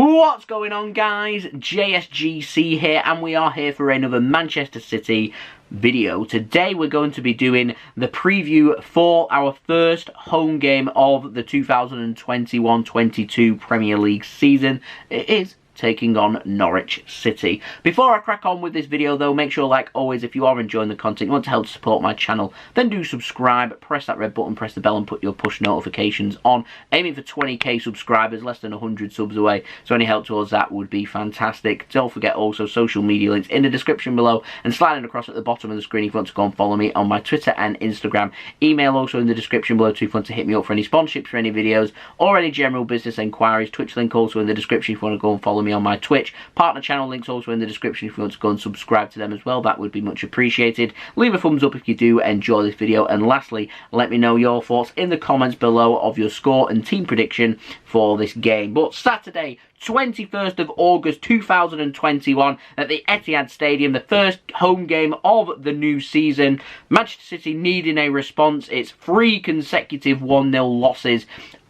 What's going on, guys? JSGC here, and we are here for another Manchester City video. Today we're going to be doing the preview for our first home game of the 2021-22 Premier League season. It is taking on Norwich City. Before I crack on with this video though, make sure, like always, if you are enjoying the content, you want to help support my channel, then do subscribe, press that red button, press the bell and put your push notifications on. Aiming for 20k subscribers, less than 100 subs away, so any help towards that would be fantastic. Don't forget also social media links in the description below and sliding across at the bottom of the screen if you want to go and follow me on my Twitter and Instagram. Email also in the description below if you want to hit me up for any sponsorships for any videos or any general business enquiries. Twitch link also in the description if you want to go and follow me on my Twitch. Partner channel links also in the description if you want to go and subscribe to them as well. That would be much appreciated. Leave a thumbs up if you do enjoy this video, and lastly, let me know your thoughts in the comments below of your score and team prediction for this game. But Saturday, 21st of August 2021 at the Etihad Stadium, the first home game of the new season. Manchester City needing a response. It's 3 consecutive 1-0 losses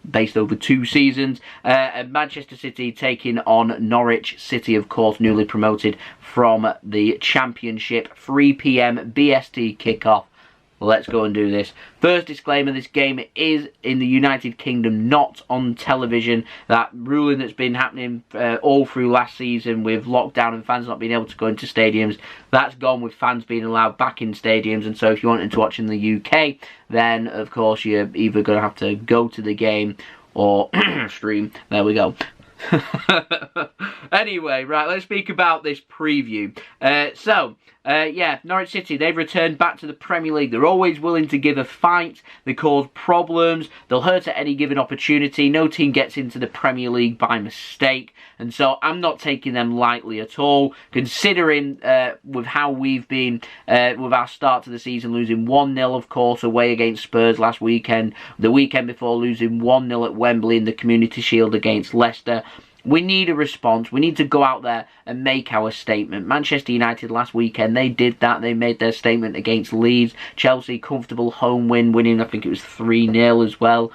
based over 2 seasons. Manchester City taking on Norwich City, of course, newly promoted from the Championship. 3 PM BST kickoff. Let's go and do this. First disclaimer, this game is in the United Kingdom, not on television. That ruling that's been happening all through last season with lockdown and fans not being able to go into stadiums, that's gone with fans being allowed back in stadiums. And so if you wanted to watch in the UK, then of course you're either going to have to go to the game or stream. There we go. Anyway, right, let's speak about this preview. Yeah, Norwich City, they've returned back to the Premier League. They're always willing to give a fight. They cause problems. They'll hurt at any given opportunity. No team gets into the Premier League by mistake. And so I'm not taking them lightly at all, considering with how we've been with our start to the season, losing 1-0, of course, away against Spurs last weekend. The weekend before, losing 1-0 at Wembley in the Community Shield against Leicester. We need a response. We need to go out there and make our statement. Manchester United last weekend, they did that. They made their statement against Leeds. Chelsea, comfortable home win, winning, I think it was 3-0 as well.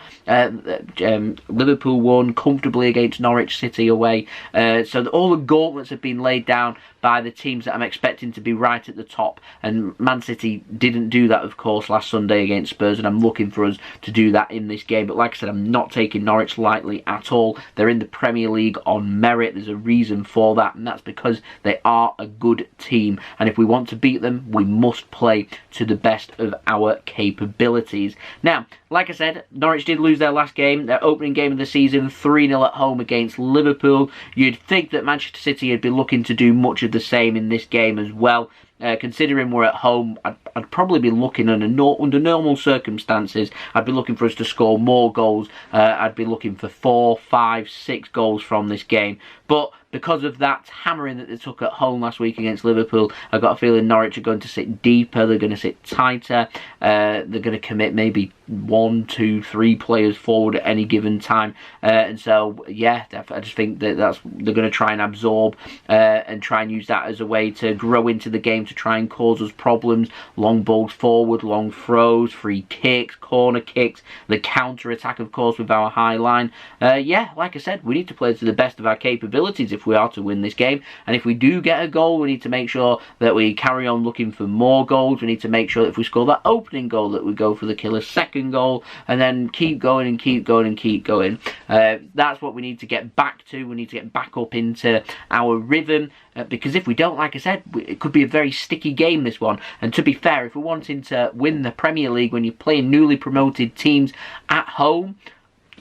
Liverpool won comfortably against Norwich City away. So all the gauntlets have been laid down by the teams that I'm expecting to be right at the top. And Man City didn't do that, of course, last Sunday against Spurs, and I'm looking for us to do that in this game. But like I said, I'm not taking Norwich lightly at all. They're in the Premier League on merit. There's a reason for that, and that's because they are a good team. And if we want to beat them, we must play to the best of our capabilities. Now, like I said, Norwich did lose their last game, their opening game of the season, 3-0 at home against Liverpool. You'd think that Manchester City would be looking to do much of the same in this game as well. Considering we're at home, I'd probably be looking under normal circumstances, I'd be looking for us to score more goals. I'd be looking for 4, 5, 6 goals from this game. But because of that hammering that they took at home last week against Liverpool, I've got a feeling Norwich are going to sit deeper, they're going to sit tighter, they're going to commit maybe 1, 2, 3 players forward at any given time. And so, yeah, I just think that they're going to try and absorb and try and use that as a way to grow into the game, to try and cause us problems. Long balls forward, long throws, free kicks, corner kicks, the counter-attack, of course, with our high line. Yeah, like I said, we need to play to the best of our capabilities if we are to win this game. And if we do get a goal, we need to make sure that we carry on looking for more goals. We need to make sure that if we score that opening goal, that we go for the killer second goal, and then keep going and keep going and keep going. That's what we need to get back to. We need to get back up into our rhythm, because if we don't, like I said, it could be a very sticky game, this one. And to be fair, if we're wanting to win the Premier League when you're playing newly promoted teams at home,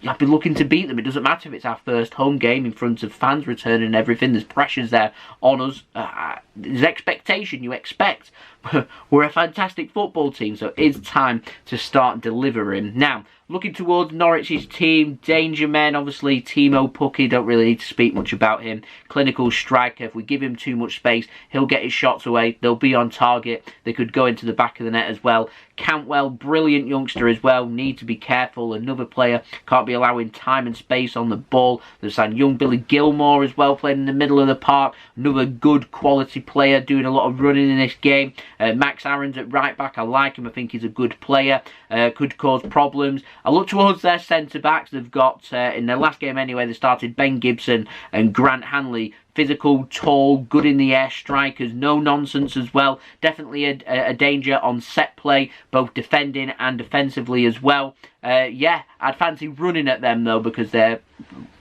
I'd be looking to beat them. It doesn't matter if it's our first home game in front of fans returning and everything. There's pressures there on us. There's expectation. You expect. We're a fantastic football team, so it's time to start delivering. Now, looking towards Norwich's team, danger men, obviously Teemu Pukki, don't really need to speak much about him. Clinical striker. If we give him too much space, he'll get his shots away. They'll be on target. They could go into the back of the net as well. Cantwell, brilliant youngster as well. Need to be careful. Another player, can't be allowing time and space on the ball. There's that young Billy Gilmour as well, playing in the middle of the park. Another good quality player, doing a lot of running in this game. Max Aaron's at right back. I like him. I think he's a good player. Could cause problems. I look towards their centre-backs. They've got, in their last game anyway, they started Ben Gibson and Grant Hanley. Physical, tall, good in the air strikers, no nonsense as well. Definitely a danger on set play, both defending and defensively as well. Yeah, I'd fancy running at them though, because they're,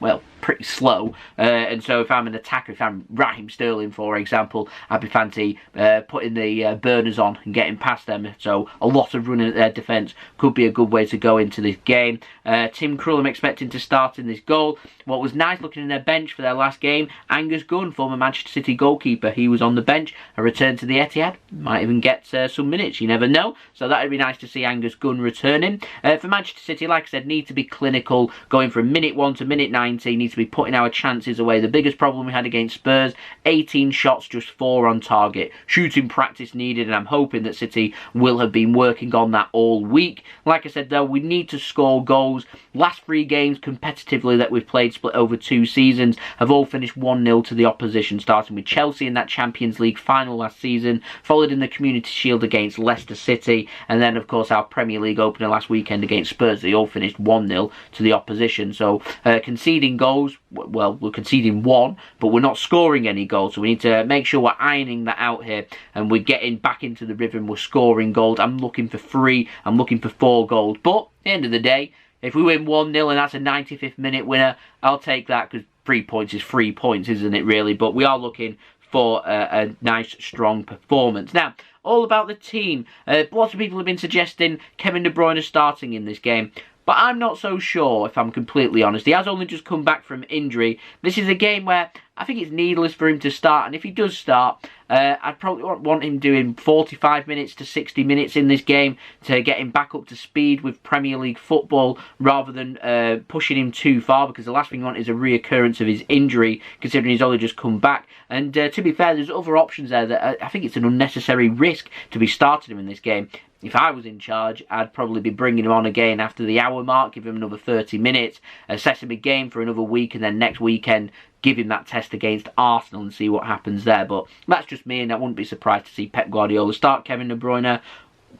well, pretty slow. And so if I'm an attacker, if I'm Raheem Sterling, for example, I'd be fancy putting the burners on and getting past them. So a lot of running at their defence could be a good way to go into this game. Tim Krul, I'm expecting to start in this goal. What was nice looking in their bench for their last game, Angus Gunn, former Manchester City goalkeeper, he was on the bench. A return to the Etihad, might even get some minutes, you never know. So that would be nice to see Angus Gunn returning. For Manchester City, like I said, need to be clinical, going from minute 1 to minute 90, need to be putting our chances away. The biggest problem we had against Spurs, 18 shots, just 4 on target. Shooting practice needed, and I'm hoping that City will have been working on that all week. Like I said though, we need to score goals. Last 3 games competitively that we've played, split over 2 seasons, have all finished 1-0 to the opposition, starting with Chelsea in that Champions League final last season, followed in the Community Shield against Leicester City, and then of course our Premier League opener last weekend against Spurs. They all finished 1-0 to the opposition. So conceding goals, well, we're conceding 1, but we're not scoring any goals, so we need to make sure we're ironing that out here and we're getting back into the rhythm. We're scoring goals. I'm looking for 3, I'm looking for 4 goals, but at the end of the day, if we win 1-0 and that's a 95th minute winner, I'll take that, because 3 points is 3 points, isn't it, really? But we are looking for a nice, strong performance. Now, all about the team. Lots of people have been suggesting Kevin De Bruyne starting in this game, but I'm not so sure, if I'm completely honest. He has only just come back from injury. This is a game where I think it's needless for him to start, and if he does start, I'd probably want him doing 45 minutes to 60 minutes in this game to get him back up to speed with Premier League football, rather than pushing him too far, because the last thing you want is a reoccurrence of his injury, considering he's only just come back. And to be fair, there's other options there that I think it's an unnecessary risk to be starting him in this game. If I was in charge, I'd probably be bringing him on again after the hour mark, give him another 30 minutes, assess him again for another week, and then next weekend give him that test against Arsenal and see what happens there. But that's just me, and I wouldn't be surprised to see Pep Guardiola start Kevin De Bruyne.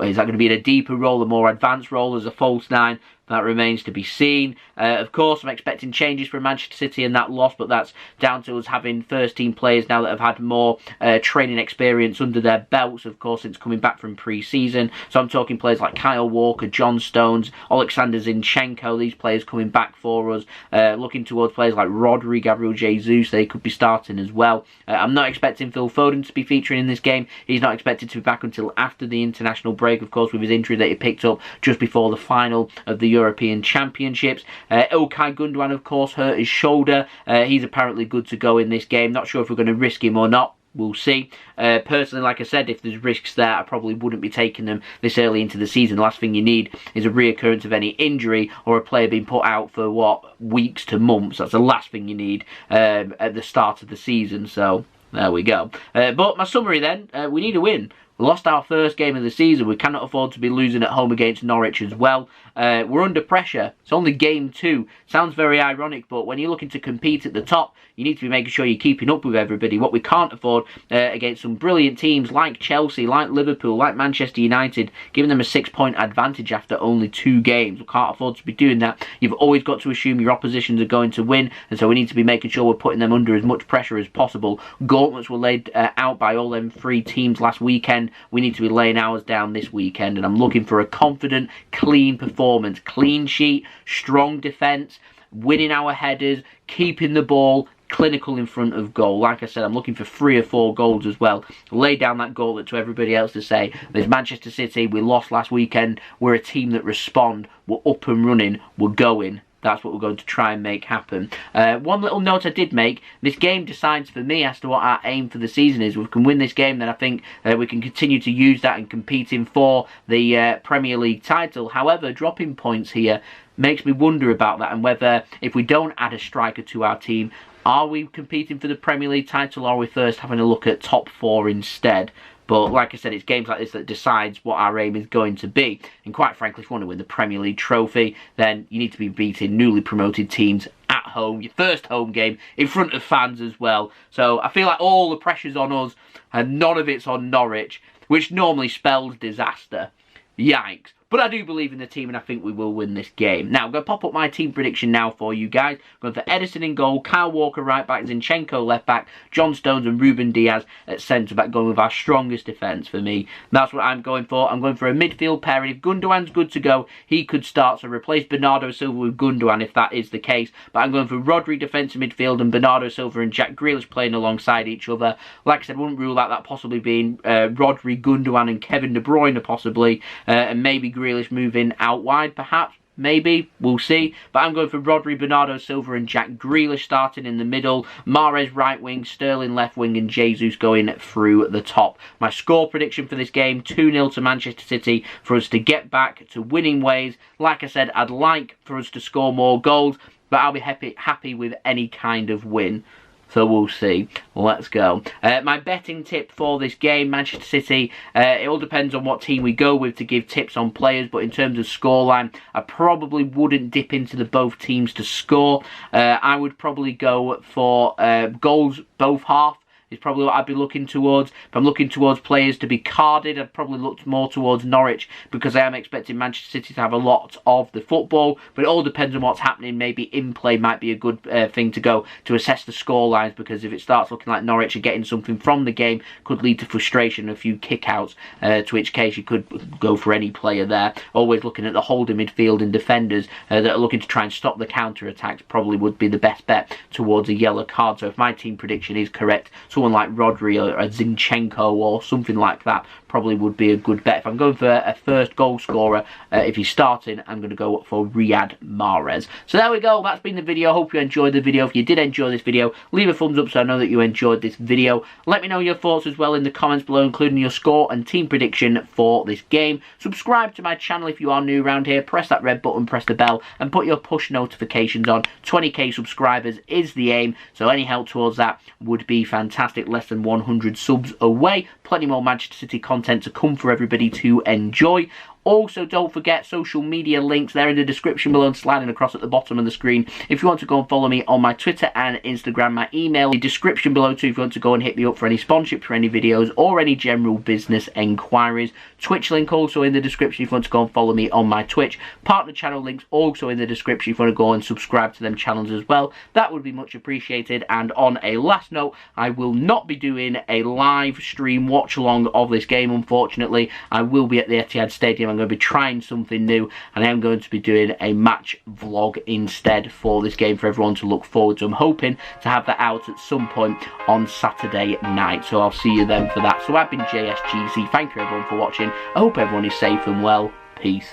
Is that going to be in a deeper role, a more advanced role as a false 9? That remains to be seen. Of course, I'm expecting changes for Manchester City in that loss, but that's down to us having first-team players now that have had more training experience under their belts, of course, since coming back from pre-season. So I'm talking players like Kyle Walker, John Stones, Oleksandr Zinchenko, these players coming back for us. Looking towards players like Rodri, Gabriel Jesus, they could be starting as well. I'm not expecting Phil Foden to be featuring in this game. He's not expected to be back until after the international break, of course, with his injury that he picked up just before the final of the European Championships. Ilkay Gundogan, of course, hurt his shoulder. He's apparently good to go in this game. Not sure if we're going to risk him or not. We'll see. Personally, like I said, if there's risks there, I probably wouldn't be taking them this early into the season. The last thing you need is a reoccurrence of any injury or a player being put out for, what, weeks to months. That's the last thing you need at the start of the season. So, there we go. But my summary then, we need a win. We lost our first game of the season. We cannot afford to be losing at home against Norwich as well. We're under pressure. It's only game 2. Sounds very ironic, but when you're looking to compete at the top, you need to be making sure you're keeping up with everybody. What we can't afford against some brilliant teams like Chelsea, like Liverpool, like Manchester United, giving them a 6-point advantage after only 2 games. We can't afford to be doing that. You've always got to assume your oppositions are going to win, and so we need to be making sure we're putting them under as much pressure as possible. Gauntlets were laid out by all them 3 teams last weekend. We need to be laying ours down this weekend, and I'm looking for a confident, clean performance. Clean sheet, strong defence, winning our headers, keeping the ball, clinical in front of goal. Like I said, I'm looking for 3 or 4 goals as well. Lay down that gauntlet to everybody else to say, there's Manchester City, we lost last weekend, we're a team that respond, we're up and running, we're going. That's what we're going to try and make happen. One little note I did make, this game decides for me as to what our aim for the season is. If we can win this game, then I think we can continue to use that and competing for the Premier League title. However, dropping points here makes me wonder about that, and whether if we don't add a striker to our team, are we competing for the Premier League title, or are we first having a look at top 4 instead? But like I said, it's games like this that decides what our aim is going to be. And quite frankly, if you want to win the Premier League trophy, then you need to be beating newly promoted teams at home, your first home game, in front of fans as well. So I feel like all the pressure's on us and none of it's on Norwich. which normally spells disaster. Yikes. But I do believe in the team and I think we will win this game. Now, I'm going to pop up my team prediction now for you guys. I'm going for Ederson in goal, Kyle Walker right back, Zinchenko left back, John Stones and Ruben Dias at centre back, going with our strongest defence for me. That's what I'm going for. I'm going for a midfield pairing. If Gundogan's good to go, he could start. So replace Bernardo Silva with Gundogan if that is the case. But I'm going for Rodri defensive midfield and Bernardo Silva and Jack Grealish playing alongside each other. Like I said, wouldn't rule out that possibly being Rodri, Gundogan and Kevin De Bruyne possibly. And maybe Grealish moving out wide, perhaps. Maybe. We'll see. But I'm going for Rodri, Bernardo Silva and Jack Grealish starting in the middle. Mahrez right wing, Sterling left wing and Jesus going through the top. My score prediction for this game, 2-0 to Manchester City for us to get back to winning ways. Like I said, I'd like for us to score more goals, but I'll be happy with any kind of win. So we'll see. Let's go. My betting tip for this game, Manchester City, it all depends on what team we go with to give tips on players. But in terms of scoreline, I probably wouldn't dip into the both teams to score. I would probably go for goals both half. Is probably what I'd be looking towards. If I'm looking towards players to be carded, I'd probably look more towards Norwich because I am expecting Manchester City to have a lot of the football. But it all depends on what's happening. Maybe in play might be a good thing to go to assess the score lines, because if it starts looking like Norwich are getting something from the game, could lead to frustration and a few kick-outs, to which case you could go for any player there. Always looking at the holding midfield and defenders that are looking to try and stop the counter-attacks probably would be the best bet towards a yellow card. So if my team prediction is correct, someone like Rodri or a Zinchenko or something like that probably would be a good bet. If I'm going for a first goal scorer, if he's starting, I'm going to go for Riyad Mahrez. So there we go. That's been the video. Hope you enjoyed the video. If you did enjoy this video, leave a thumbs up so I know that you enjoyed this video. Let me know your thoughts as well in the comments below, including your score and team prediction for this game. Subscribe to my channel if you are new around here. Press that red button, press the bell, and put your push notifications on. 20k subscribers is the aim, so any help towards that would be fantastic. Less than 100 subs away. Plenty more Manchester City content to come for everybody to enjoy. Also, don't forget social media links. They're in the description below and sliding across at the bottom of the screen. If you want to go and follow me on my Twitter and Instagram, my email in the description below too if you want to go and hit me up for any sponsorship for any videos or any general business enquiries. Twitch link also in the description if you want to go and follow me on my Twitch. Partner channel links also in the description if you want to go and subscribe to them channels as well. That would be much appreciated. And on a last note, I will not be doing a live stream watch along of this game, unfortunately. I will be at the Etihad Stadium. I'm going to be trying something new, and I am going to be doing a match vlog instead for this game for everyone to look forward to. I'm hoping to have that out at some point on Saturday night, so I'll see you then for that. So I've been JSGC. Thank you everyone for watching. I hope everyone is safe and well. Peace.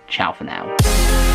Ciao for now.